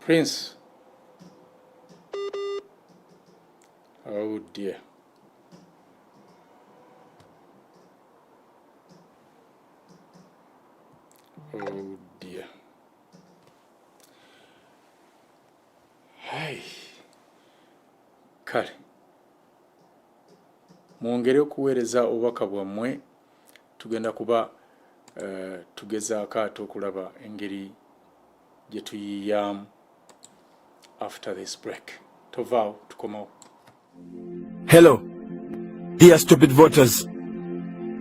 Prince. Oh dear. Oh dear. Hey. Kale. Mwongere okuweereza obubaka bwammwe tugenda kuba tugezaako ate okulaba engeri gye tuyiyamu after this break. Tovao tukomao. Hello, dear stupid voters.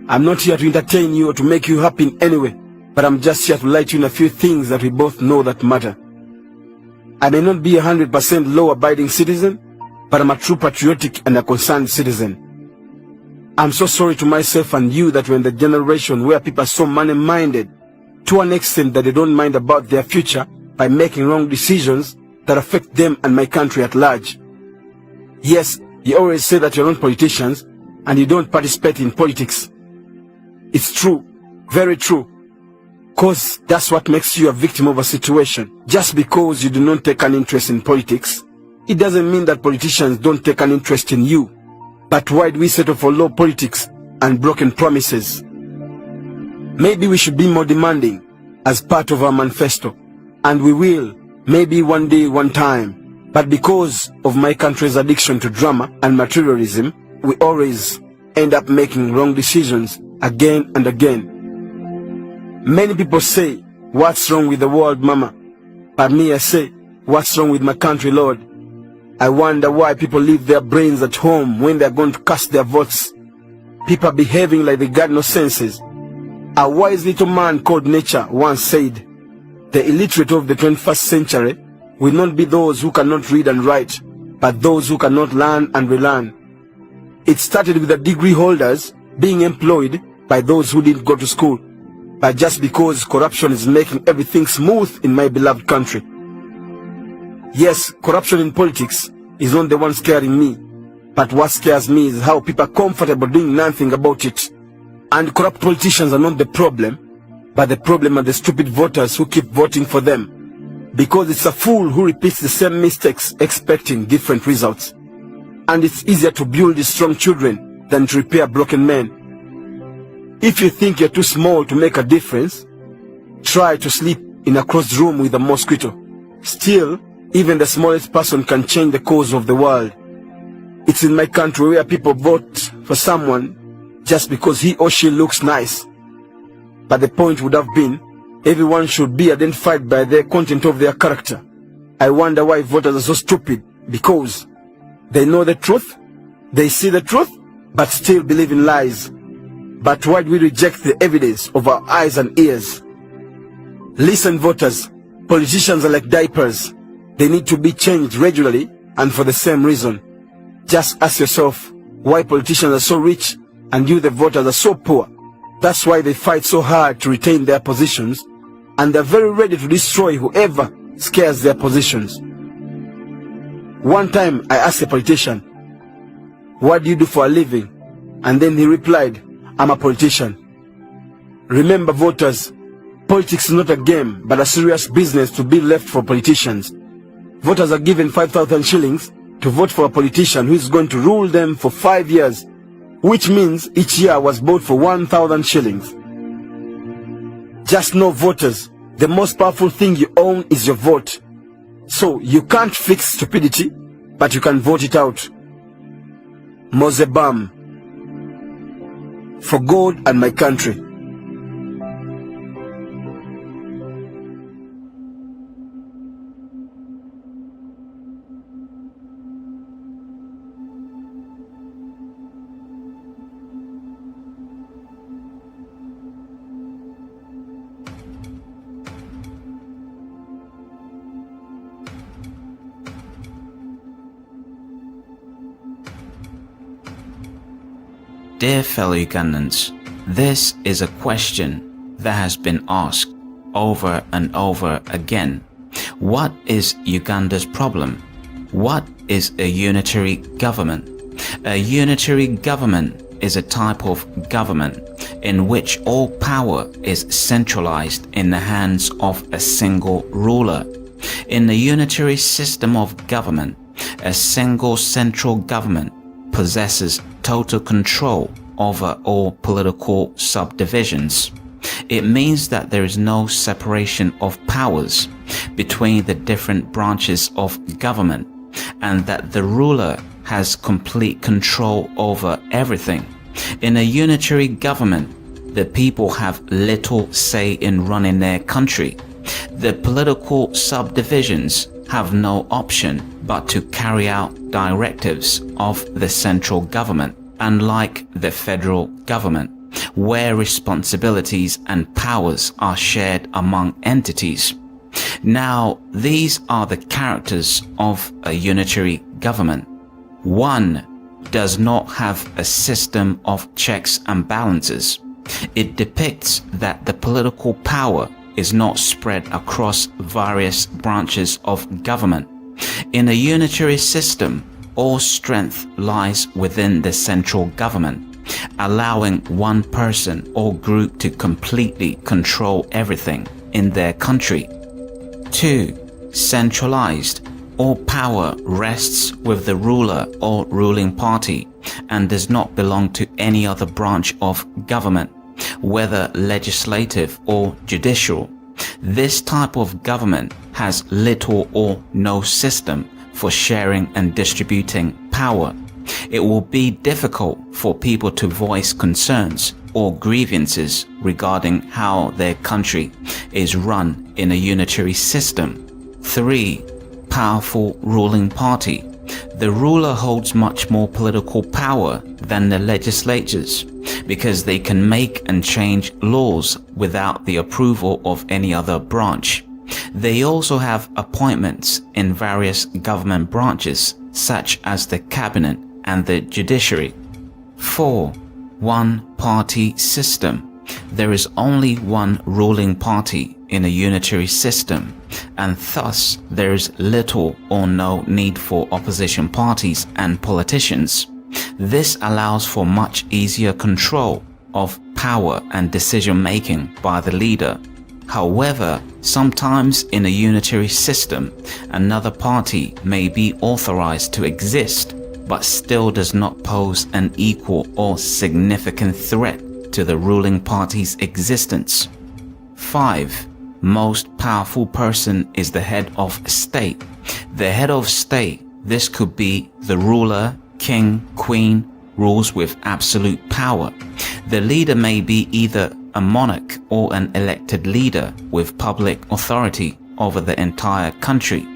I'm not here to entertain you or to make you happy in any way, but I'm just here to light you in a few things that we both know that matter. I may not be 100% law-abiding citizen, but I'm a true patriotic and a concerned citizen. I'm so sorry to myself and you that we're in the generation where people are so money-minded to an extent that they don't mind about their future by making wrong decisions that affect them and my country at large. Yes, you always say that you're not politicians and you don't participate in politics. It's true, very true, cause that's what makes you a victim of a situation. Just because you do not take an interest in politics, it doesn't mean that politicians don't take an interest in you. But why do we settle for low politics and broken promises? Maybe we should be more demanding as part of our manifesto, and we will. Maybe one day, one time. But because of my country's addiction to drama and materialism, we always end up making wrong decisions again and again. Many people say, what's wrong with the world, Mama? But me, I say, what's wrong with my country, Lord? I wonder why people leave their brains at home when they're going to cast their votes. People are behaving like they got no senses. A wise little man called Nature once said, the illiterate of the 21st century will not be those who cannot read and write, but those who cannot learn and relearn. It started with the degree holders being employed by those who didn't go to school, but just because corruption is making everything smooth in my beloved country. Yes, corruption in politics is not the one scaring me, but what scares me is how people are comfortable doing nothing about it. And corrupt politicians are not the problem, but the problem are the stupid voters who keep voting for them. Because it's a fool who repeats the same mistakes expecting different results. And it's easier to build strong children than to repair broken men. If you think you're too small to make a difference, try to sleep in a closed room with a mosquito. Still, even the smallest person can change the course of the world. It's in my country where people vote for someone just because he or she looks nice. But the point would have been, everyone should be identified by the content of their character. I wonder why voters are so stupid, because they know the truth, they see the truth, but still believe in lies. But why do we reject the evidence of our eyes and ears? Listen, voters, politicians are like diapers. They need to be changed regularly and for the same reason. Just ask yourself why politicians are so rich and you, the voters, are so poor. That's why they fight so hard to retain their positions, and they're very ready to destroy whoever scares their positions. One time I asked a politician, what do you do for a living? And then he replied, I'm a politician. Remember, voters, politics is not a game, but a serious business to be left for politicians. Voters are given 5,000 shillings to vote for a politician who is going to rule them for 5 years, which means each year was bought for 1,000 shillings. Just know, voters, the most powerful thing you own is your vote. So you can't fix stupidity, but you can vote it out. Mosebam. For God and my country. Dear fellow Ugandans, this is a question that has been asked over and over again. What is Uganda's problem? What is a unitary government? A unitary government is a type of government in which all power is centralized in the hands of a single ruler. In the unitary system of government, a single central government possesses total control over all political subdivisions. It means that there is no separation of powers between the different branches of government, and that the ruler has complete control over everything. In a unitary government, the people have little say in running their country. The political subdivisions have no option but to carry out directives of the central government, unlike the federal government, where responsibilities and powers are shared among entities. Now, these are the characters of a unitary government. 1. Does not have a system of checks and balances. It depicts that the political power is not spread across various branches of government. In a unitary system, all strength lies within the central government, allowing one person or group to completely control everything in their country. 2. Centralized. All power rests with the ruler or ruling party and does not belong to any other branch of government, whether legislative or judicial. This type of government has little or no system for sharing and distributing power. it will be difficult for people to voice concerns or grievances regarding how their country is run in a unitary system. 3. Powerful ruling party. The ruler holds much more political power than the legislatures because they can make and change laws without the approval of any other branch. They also have appointments in various government branches such as the cabinet and the judiciary. 4. One-party system. There is only one ruling party in a unitary system, and thus there is little or no need for opposition parties and politicians. This allows for much easier control of power and decision-making by the leader. However, sometimes in a unitary system, another party may be authorized to exist, but still does not pose an equal or significant threat to the ruling party's existence. 5. Most powerful person is the head of state. The head of state, this could be the ruler, king, queen, rules with absolute power. The leader may be either a monarch or an elected leader with public authority over the entire country.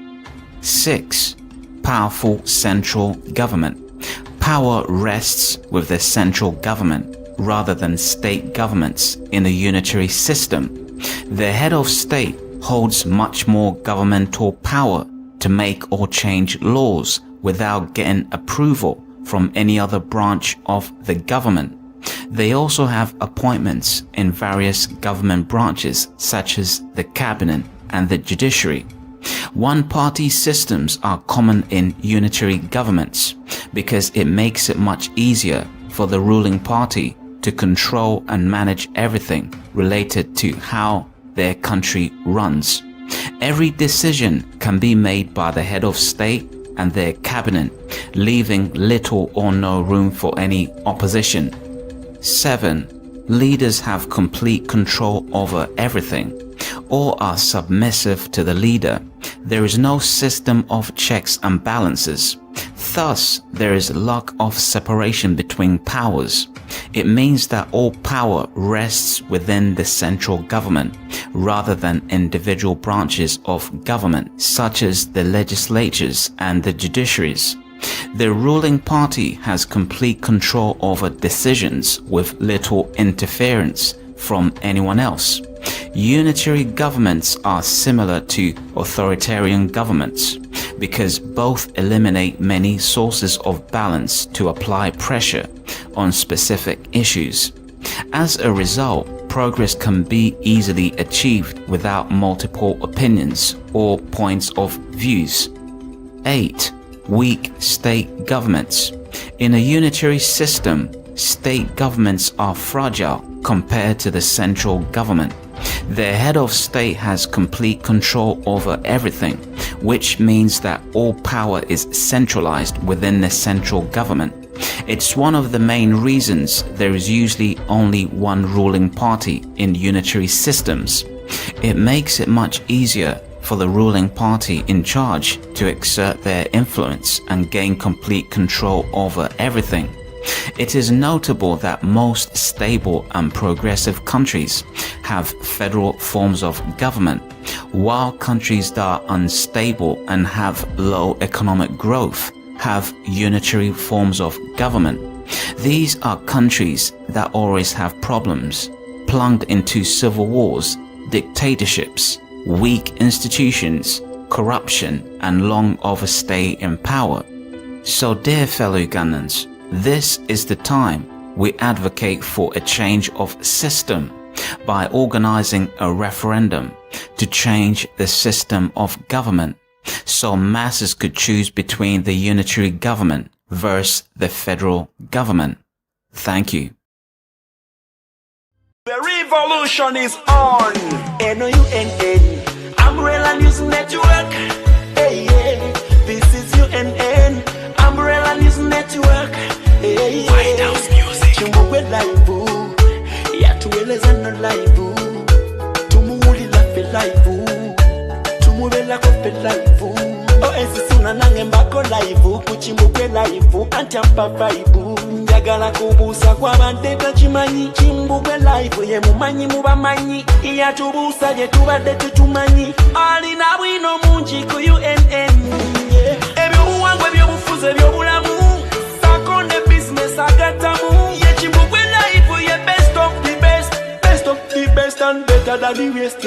6. Powerful central government. Power rests with the central government rather than state governments in a unitary system. The head of state holds much more governmental power to make or change laws without getting approval from any other branch of the government. They also have appointments in various government branches such as the cabinet and the judiciary. One-party systems are common in unitary governments because it makes it much easier for the ruling party to control and manage everything related to how their country runs. Every decision can be made by the head of state and their cabinet, leaving little or no room for any opposition. 7. Leaders have complete control over everything. All are submissive to the leader. There is no system of checks and balances. Thus, there is lack of separation between powers. It means that all power rests within the central government rather than individual branches of government such as the legislatures and the judiciaries. The ruling party has complete control over decisions with little interference from anyone else. Unitary governments are similar to authoritarian governments because both eliminate many sources of balance to apply pressure on specific issues. As a result, progress can be easily achieved without multiple opinions or points of views. 8. Weak state governments. In a unitary system, state governments are fragile compared to the central government. The head of state has complete control over everything, which means that all power is centralized within the central government. It's one of the main reasons there is usually only one ruling party in unitary systems. It makes it much easier for the ruling party in charge to exert their influence and gain complete control over everything. It is notable that most stable and progressive countries have federal forms of government, while countries that are unstable and have low economic growth have unitary forms of government. These are countries that always have problems, plunged into civil wars, dictatorships, weak institutions, corruption, and long overstay in power. So dear fellow Ugandans, this is the time we advocate for a change of system by organizing a referendum to change the system of government so masses could choose between the unitary government versus the federal government. Thank you. The revolution is on. NOUNN, Umbrella News Network. Hey, yeah. This is UNN, Umbrella News Network. Hey, yeah. White House Music. Chumbuwe live, yatueleza no live. Tumuulila fe live, tumubela ko fe live. Oh, esi suna nange mbako live kuchimbugwe live antampa vibe njagala kubuusa kw'abadde takimanyi Chimbugwe live ye mumanyi mubamanyi yatubuusa gye tubadde tetumanyi alina bwino mungi ku UNN ebyobuwangwa ebyobufuzi ebyobulamu sako ne business agattamu ye Chimbugwe live ye best of the best and better than the rest.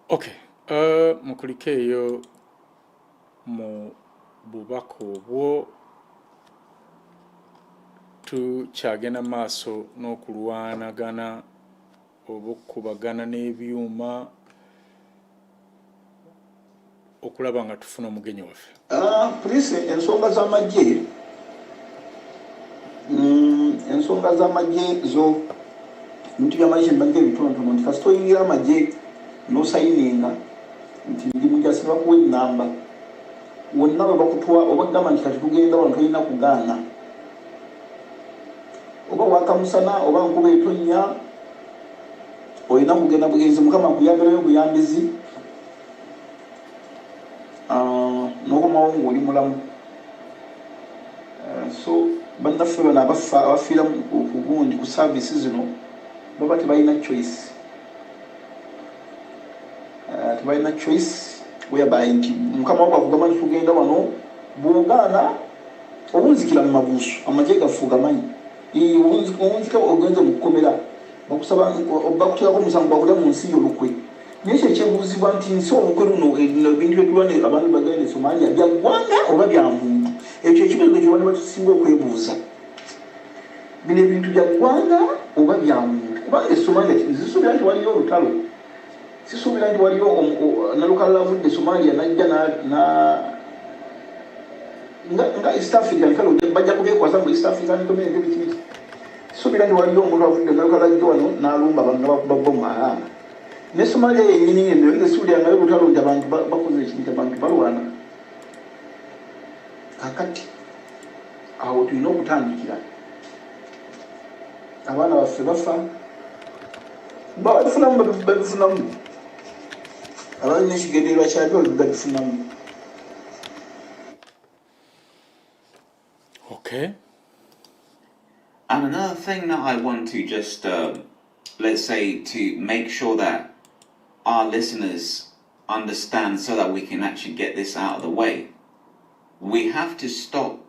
Okay, mukulike eyo mu bubaka obwo tukyagenda maaso n'okulwanagana oba okubagana n'ebyuma okulaba nga tufuna omugenyi waffe. Poliisi ensonga z'amagye zo bintu by'amagye mbadde ebitonotono nti kasita oyingira amagye n'osayininga nti ndi mujasi bakuwa ennamba wonna bwe bakutwa oba gamba nti kati tugenda wano tolina kugaana oba wakamusana oba nkuba etonnya olina kugenda bugenzi mukama akuyambirayo obuyambizi n'okomawo ng'oli mulamu. So bannaffe bano abafiira ku gundi ku saavisi zino baba tebalina choice. Tebalina choice whereby nti mukama wakugamba nti tugenda wano bw'ogaana obunzikira mu mabuusu amagye gaffe gamanyi obunzika ogenze mu kukomera bakusaba bakuteekako omusango bakule mu nsi y'olukwe naye ekyo ekyebuuzibwa nti nsi olukwe luno ebintu byetulwane abantu bagenda e Somalia bya ggwanga oba bya muntu ekyo ekibuuzo kyebana batusinga okwebuuza bino ebintu bya ggwanga oba bya muntu kubanga e Somalia zisuubira nti waliyo olutalo sisuubira nti waliyo nalukala lavudde Somalia najja nga East African kalo bajja kubyekwasa mu East African community bikiti sisuubira nti waliyo omuntu avudde nalukala jjo wano n'alumba abantu nabakuba bomu ne Somalia yennyini eno ng'essuubira ngayo olutalo nti abantu bakoze ekintu abantu balwana kakati awo tulina okutandikira abaana baffe bafa babifunamu abalina ekigendererwa kyabyo babifunamu. Okay. And another thing that I want to just, let's say, to make sure that our listeners understand so that we can actually get this out of the way, we have to stop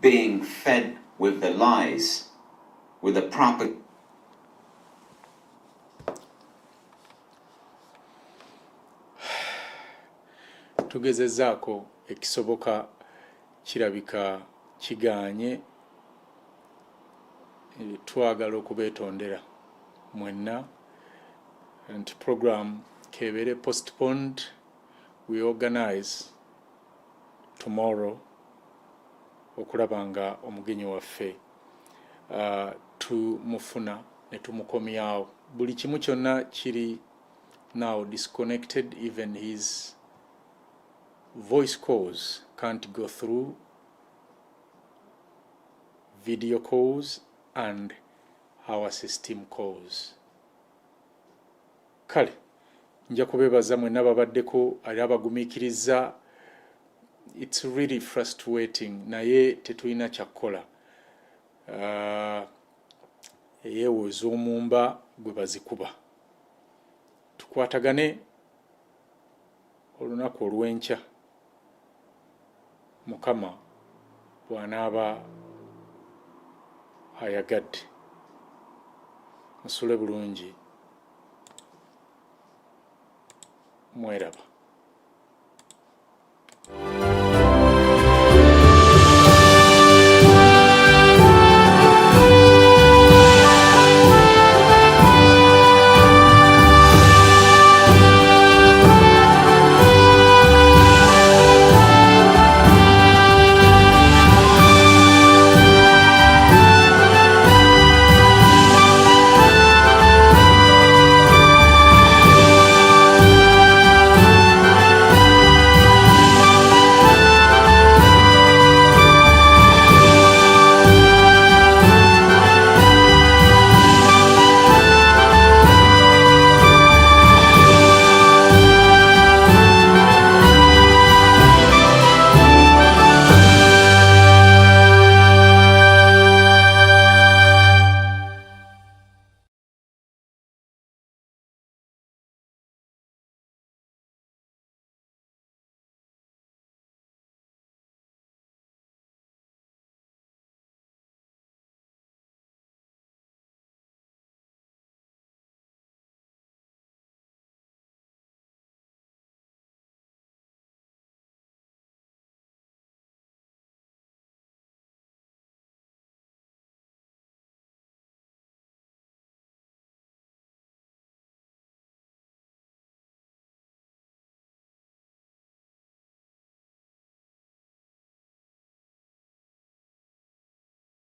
being fed with the lies, with the proper... Tugezezaako ekisoboka kirabika kiganye twagala okubeetondera mwenna nti program kebeere postponed. We organize tomorrow okulaba nga omugenyi waffe tumufuna ne tumukomyawo. Buli kimu kyonna kiri now disconnected. Even his voice calls can't go through, video calls and our system calls. Kale nja kubebaza mwenna babaddeko ali abagumiikiriza. It's really frustrating naye tetulina kyakukola. Eyeewooza omumba gwe bazikuba. Tukwatagane olunaku olw'enkya Mukama bw'anaaba ayagadde. Musule bulungi. Mweraba.